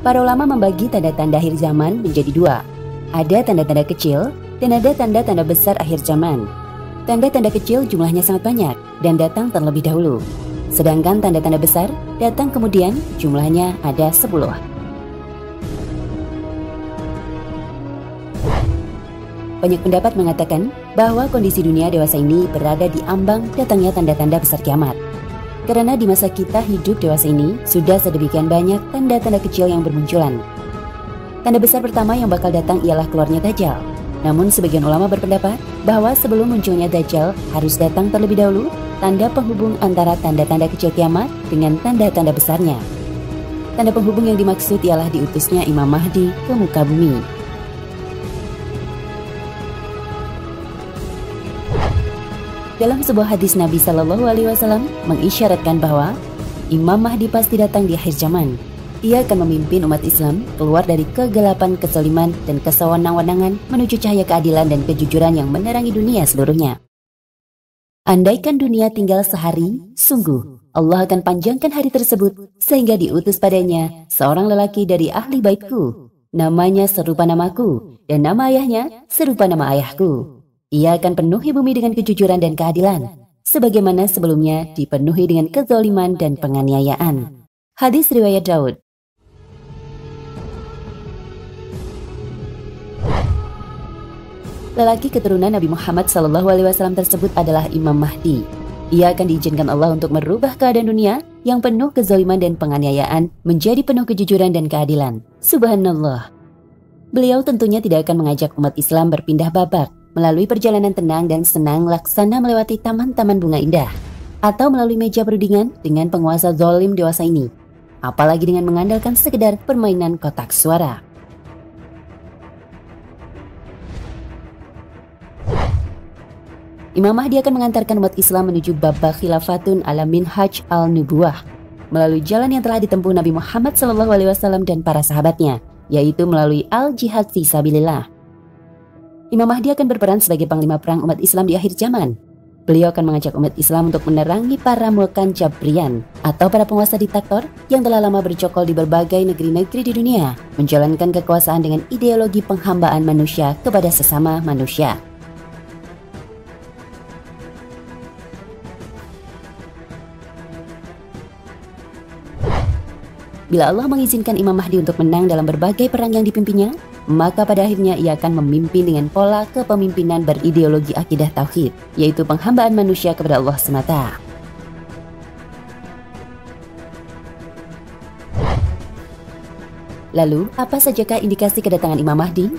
Para ulama membagi tanda-tanda akhir zaman menjadi dua. Ada tanda-tanda kecil dan ada tanda-tanda besar akhir zaman. Tanda-tanda kecil jumlahnya sangat banyak dan datang terlebih dahulu. Sedangkan tanda-tanda besar datang kemudian, jumlahnya ada 10. Banyak pendapat mengatakan bahwa kondisi dunia dewasa ini berada di ambang datangnya tanda-tanda besar kiamat. Karena di masa kita hidup dewasa ini, sudah sedemikian banyak tanda-tanda kecil yang bermunculan. Tanda besar pertama yang bakal datang ialah keluarnya Dajjal. Namun sebagian ulama berpendapat bahwa sebelum munculnya Dajjal harus datang terlebih dahulu tanda penghubung antara tanda-tanda kecil kiamat dengan tanda-tanda besarnya. Tanda penghubung yang dimaksud ialah diutusnya Imam Mahdi ke muka bumi. Dalam sebuah hadis Nabi Shallallahu Alaihi Wasallam mengisyaratkan bahwa Imam Mahdi pasti datang di akhir zaman. Ia akan memimpin umat Islam keluar dari kegelapan, kezaliman, dan kesewenang-wenangan menuju cahaya keadilan dan kejujuran yang menerangi dunia seluruhnya. Andaikan dunia tinggal sehari, sungguh Allah akan panjangkan hari tersebut sehingga diutus padanya seorang lelaki dari ahli baitku. Namanya serupa namaku dan nama ayahnya serupa nama ayahku. Ia akan penuhi bumi dengan kejujuran dan keadilan, sebagaimana sebelumnya dipenuhi dengan kezaliman dan penganiayaan. Hadis riwayat Daud. Lelaki keturunan Nabi Muhammad SAW tersebut adalah Imam Mahdi. Ia akan diizinkan Allah untuk merubah keadaan dunia yang penuh kezaliman dan penganiayaan menjadi penuh kejujuran dan keadilan. Subhanallah. Beliau tentunya tidak akan mengajak umat Islam berpindah babak melalui perjalanan tenang dan senang laksana melewati taman-taman bunga indah, atau melalui meja perundingan dengan penguasa zalim dewasa ini, apalagi dengan mengandalkan sekedar permainan kotak suara. Imam Mahdi akan mengantarkan umat Islam menuju babak khilafatun ala minhaj al-nubuwah, melalui jalan yang telah ditempuh Nabi Muhammad SAW dan para sahabatnya, yaitu melalui al-jihad fi sabilillah. Imam Mahdi akan berperan sebagai panglima perang umat Islam di akhir zaman. Beliau akan mengajak umat Islam untuk menerangi para mulkan Jabrian atau para penguasa diktator yang telah lama bercokol di berbagai negeri-negeri di dunia, menjalankan kekuasaan dengan ideologi penghambaan manusia kepada sesama manusia. Bila Allah mengizinkan Imam Mahdi untuk menang dalam berbagai perang yang dipimpinnya, maka pada akhirnya ia akan memimpin dengan pola kepemimpinan berideologi akidah tauhid, yaitu penghambaan manusia kepada Allah semata. Lalu, apa sajakah indikasi kedatangan Imam Mahdi?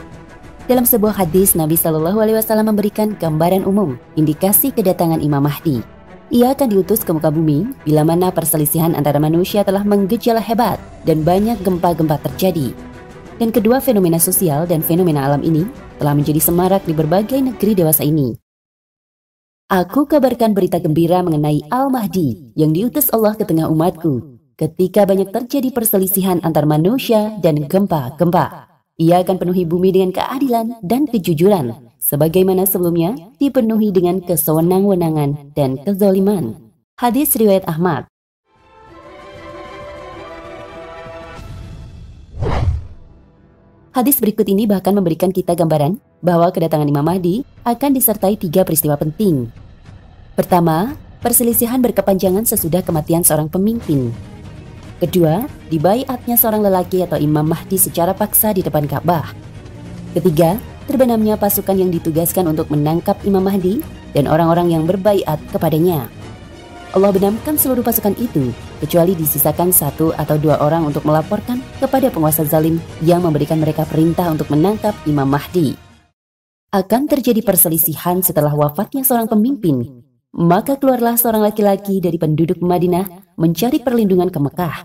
Dalam sebuah hadis, Nabi Shallallahu Alaihi Wasallam memberikan gambaran umum indikasi kedatangan Imam Mahdi. Ia akan diutus ke muka bumi bila mana perselisihan antara manusia telah menggejala hebat dan banyak gempa-gempa terjadi. Dan kedua fenomena sosial dan fenomena alam ini telah menjadi semarak di berbagai negeri dewasa ini. Aku kabarkan berita gembira mengenai Al-Mahdi yang diutus Allah ke tengah umatku. Ketika banyak terjadi perselisihan antar manusia dan gempa-gempa, ia akan penuhi bumi dengan keadilan dan kejujuran, sebagaimana sebelumnya dipenuhi dengan kesewenang-wenangan dan kezaliman. Hadis riwayat Ahmad. Hadis berikut ini bahkan memberikan kita gambaran bahwa kedatangan Imam Mahdi akan disertai 3 peristiwa penting. Pertama, perselisihan berkepanjangan sesudah kematian seorang pemimpin. Kedua, dibaiatnya seorang lelaki atau Imam Mahdi secara paksa di depan Ka'bah. Ketiga, terbenamnya pasukan yang ditugaskan untuk menangkap Imam Mahdi dan orang-orang yang berbaiat kepadanya. Allah benamkan seluruh pasukan itu, kecuali disisakan 1 atau 2 orang untuk melaporkan kepada penguasa zalim yang memberikan mereka perintah untuk menangkap Imam Mahdi. Akan terjadi perselisihan setelah wafatnya seorang pemimpin. Maka keluarlah seorang laki-laki dari penduduk Madinah mencari perlindungan ke Mekah.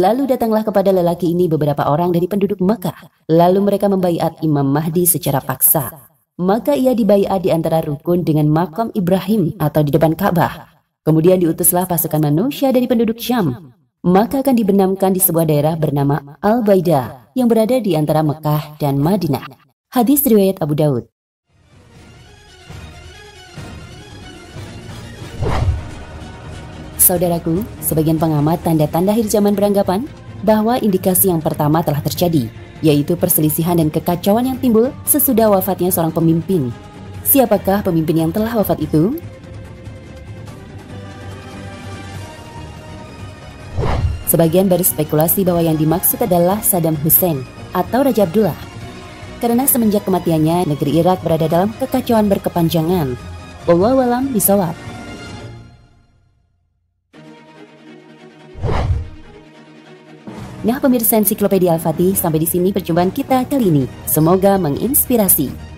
Lalu datanglah kepada lelaki ini beberapa orang dari penduduk Mekah. Lalu mereka membaiat Imam Mahdi secara paksa. Maka ia dibaiat di antara rukun dengan makam Ibrahim atau di depan Ka'bah. Kemudian diutuslah pasukan manusia dari penduduk Syam. Maka akan dibenamkan di sebuah daerah bernama Al-Baida yang berada di antara Mekah dan Madinah. Hadis riwayat Abu Daud. Saudaraku, sebagian pengamat tanda-tanda akhir zaman beranggapan bahwa indikasi yang pertama telah terjadi, yaitu perselisihan dan kekacauan yang timbul sesudah wafatnya seorang pemimpin. Siapakah pemimpin yang telah wafat itu? Sebagian berspekulasi bahwa yang dimaksud adalah Saddam Hussein atau Raja Abdullah. Karena semenjak kematiannya, negeri Irak berada dalam kekacauan berkepanjangan. Wallahu a'lam bishawab. Nah pemirsa Ensiklopedia Al-Fatih, sampai di sini perjumpaan kita kali ini. Semoga menginspirasi.